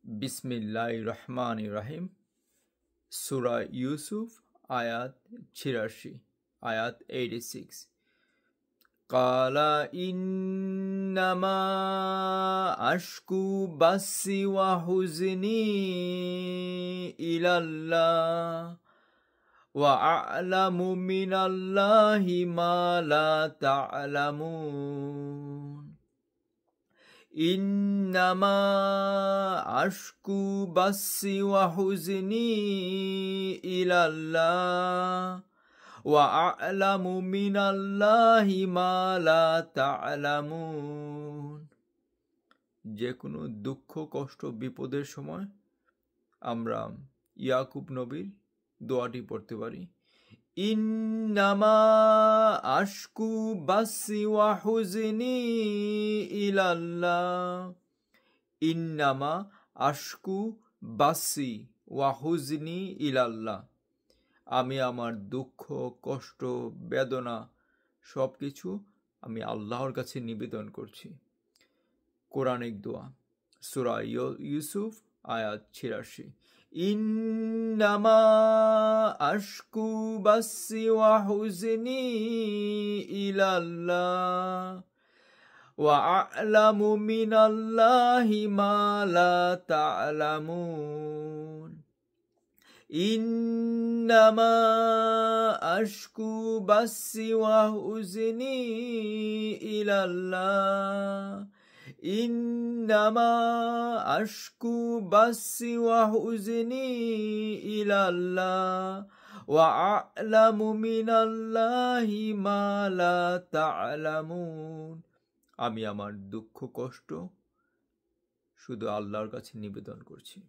বিসমিল্লাহির রহমানির রহিম। সূরা ইউসুফ আয়াত ৮৬, আয়াত 86। কালা ইন্নামা আশকু বাসি ওয়া হুজনি ইলাল্লাহ ওয়া আ'লামু মিনাল্লাহি মা লা তা'লামুন। ইন্নামা আশকু বাসি ওয়া হুজনি ইলাল্লাহ ওয়া আ'লামু মিনাল্লাহি মা লা তা'লামুন। যে কোনো দুঃখ, কষ্ট, বিপদের সময় আমরা ইয়াকুব নবীর দোয়াটি পড়তে পারি। ইন্নামা আশকু বাসি ওয়া হুজনি ইলাল্লাহ। ইন্নামা আশকু বাসি ওয়া হুজনি ইলাল্লাহ। আমি আমার দুঃখ, কষ্ট, বেদনা সব কিছু আমি আল্লাহর কাছে নিবেদন করছি। কোরআনিক দোয়া, সূরা ইউসুফ আয়াত ৮৬। ইন্নামা আশকু বাসি ওয়া হুজনি ইলাল্লাহ ওয়া আ'লামু মিনাল্লাহি মা লা তা'লামুন। ইন্নামা আশকু বাসি ওয়া হুজনি ইলাল্লাহ। ইন্নামা আশকু বাসি ওয়া হুজনি ইলাল্লাহ ওয়া আ'লামু মিনাল্লাহি মা লা তা'লামুন। আমি আমার দুঃখ, কষ্ট শুধু আল্লাহর কাছে নিবেদন করছি।